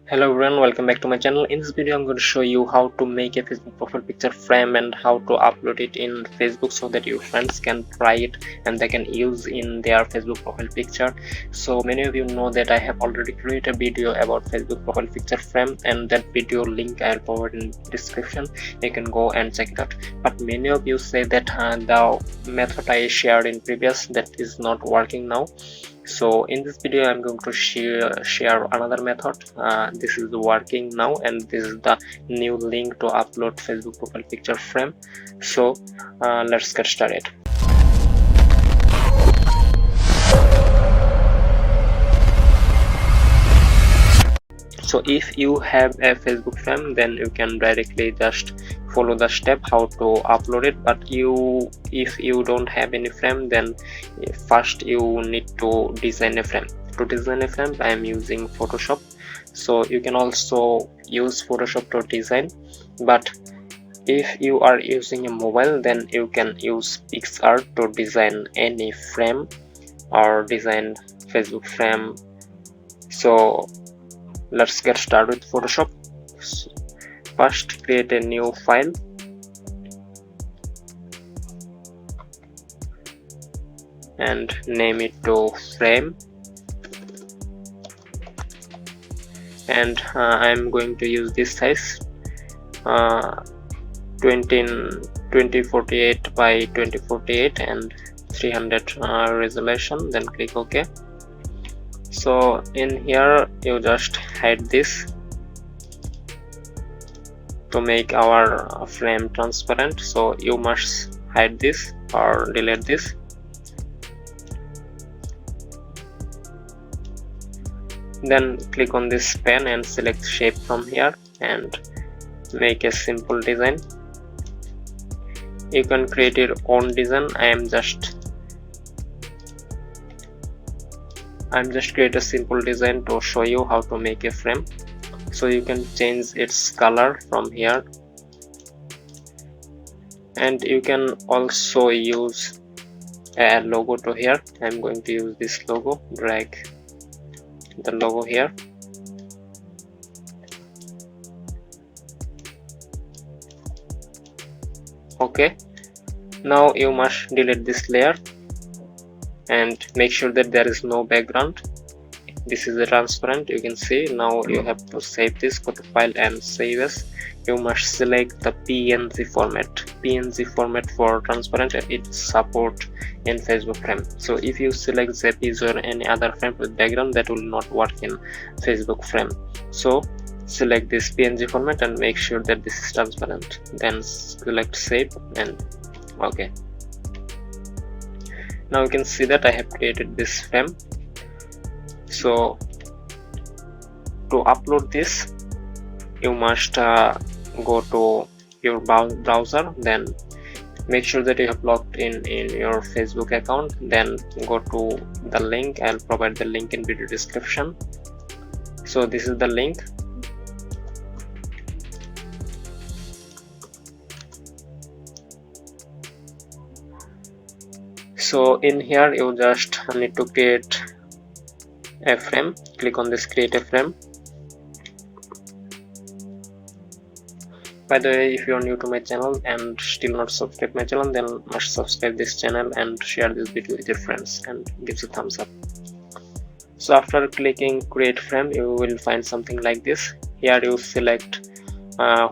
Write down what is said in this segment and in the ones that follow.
Hello everyone, welcome back to my channel. In this video I'm going to show you how to make a Facebook profile picture frame and how to upload it in Facebook so that your friends can try it and they can use in their Facebook profile picture. So many of you know that I have already created a video about Facebook profile picture frame, and that video link I'll provide in description. You can go and check it out. But many of you say that the method I shared in previous that is not working now. So in this video I'm going to share another method. This is working now, and this is the new link to upload Facebook profile picture frame. So let's get started. So if you have a Facebook frame, then you can directly just follow the step how to upload it. But if you don't have any frame, then first you need to design a frame. To design a frame I am using Photoshop, so you can also use Photoshop to design. But if you are using a mobile, then you can use PixArt to design any frame or design Facebook frame. So let's get started with Photoshop. First, create a new file and name it to frame, and I'm going to use this size 2048 by 2048 and 300 resolution. Then click OK. So in here you just hide this to make our frame transparent, so you must hide this or delete this. Then click on this pen and select shape from here and make a simple design. You can create your own design. I'm just create a simple design to show you how to make a frame. So you can change its color from here, and you can also use a logo to here. I'm going to use this logo. Drag the logo here. Okay, now you must delete this layer and make sure that there is no background. This is a transparent, you can see. Now you have to save this. Go to file and save as. You must select the PNG format for transparent, and it support in Facebook frame. So if you select JPEG or any other frame with background, that will not work in Facebook frame. So select this PNG format and make sure that this is transparent, then select save and okay. Now you can see that I have created this frame. So to upload this, you must go to your browser, then make sure that you have logged in your Facebook account, then go to the link. I'll provide the link in video description. So this is the link. So in here you just need to create a frame. Click on this create a frame. By the way, if you are new to my channel and still not subscribe my channel, then must subscribe this channel and share this video with your friends and give a thumbs up. So after clicking create frame, you will find something like this. Here you select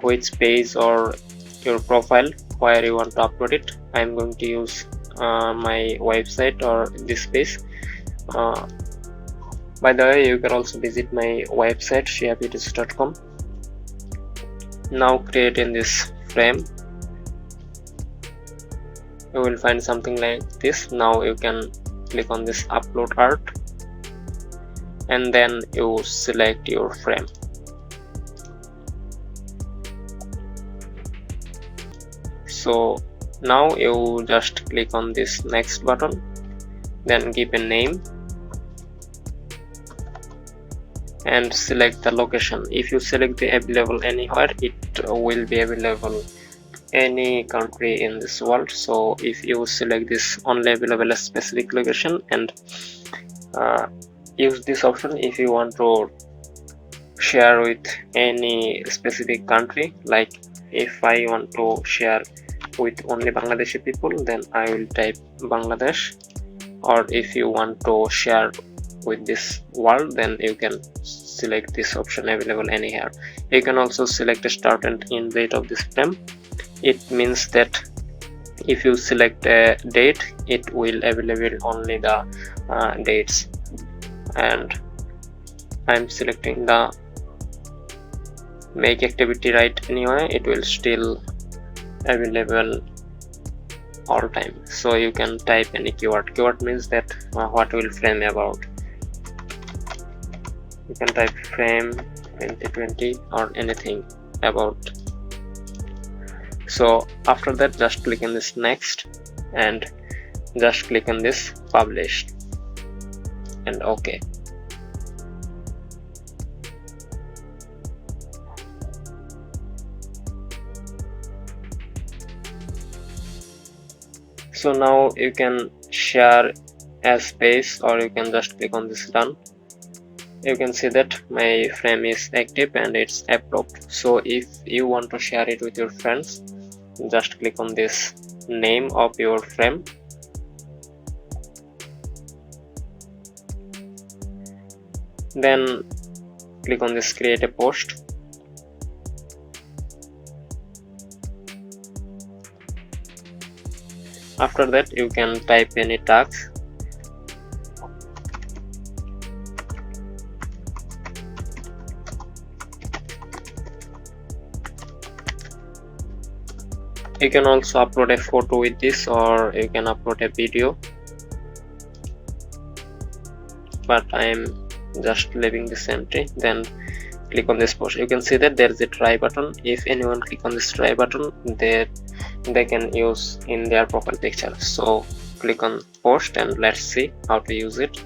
which page or your profile where you want to upload it. I'm going to use my website or this page. By the way, you can also visit my website shehabeditz.com. Now create in this frame, you will find something like this. Now you can click on this upload art and then you select your frame. So now you just click on this next button, then give a name and select the location. If you select the available anywhere, it will be available any country in this world. So if you select this only available a specific location and use this option if you want to share with any specific country. Like if I want to share with only Bangladeshi people, then I will type Bangladesh. Or if you want to share with this world, then you can select this option available anywhere. You can also select a start and end date of this frame. It means that if you select a date, it will available only the dates, and I'm selecting the make activity right anyway. It will still available all time. So you can type any keyword means that what will frame about. You can type frame 2020 or anything about. So after that, just click on this next and just click on this published and OK. So now you can share as space, or you can just click on this done. You can see that my frame is active and it's approved. So if you want to share it with your friends, just click on this name of your frame. Then click on this create a post. After that, you can type any tags. You can also upload a photo with this, or you can upload a video, but I am just leaving this empty. Then click on this post. You can see that there is a try button. If anyone click on this try button, they can use in their profile picture. So click on post and let's see how to use it.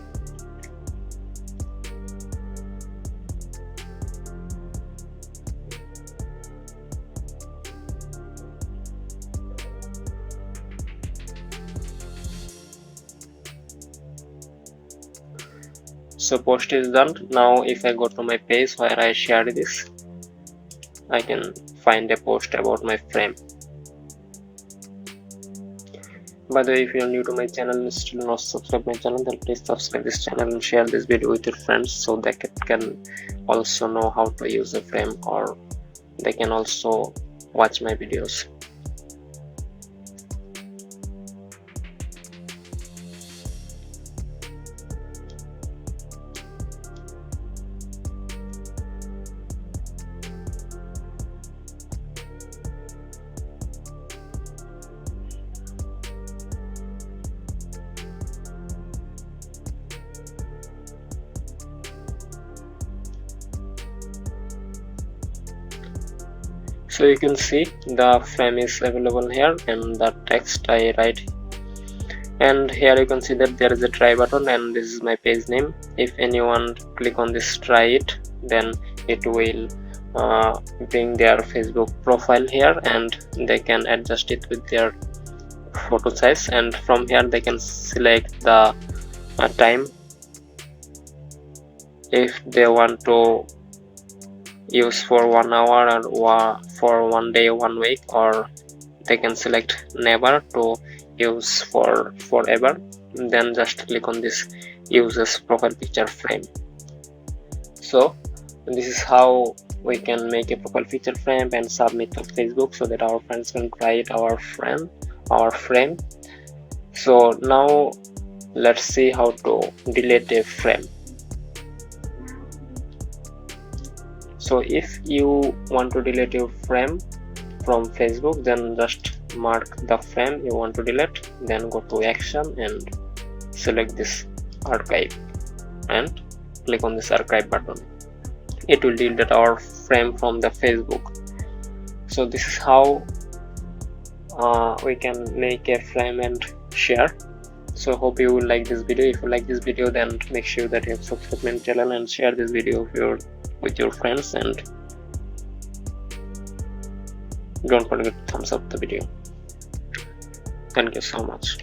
So post is done. Now if I go to my page where I shared this, I can find a post about my frame. By the way, if you are new to my channel and still not subscribe my channel, then please subscribe this channel and share this video with your friends, so they can also know how to use the frame, or they can also watch my videos. So you can see the frame is available here, and the text I write, and here you can see that there is a try button, and this is my page name. If anyone click on this try it, then it will bring their Facebook profile here, and they can adjust it with their photo size, and from here they can select the time if they want to use for 1 hour or for 1 day, 1 week, or they can select never to use for forever. Then just click on this use as profile picture frame. So this is how we can make a profile picture frame and submit to Facebook, so that our friends can try it our frame. So now let's see how to delete a frame. So if you want to delete your frame from Facebook, then just mark the frame you want to delete, then go to action and select this archive and click on this archive button. It will delete our frame from the Facebook. So this is how we can make a frame and share. So hope you will like this video. If you like this video, then make sure that you have subscribed my channel and share this video with your friends, and don't forget to thumbs up the video. Thank you so much.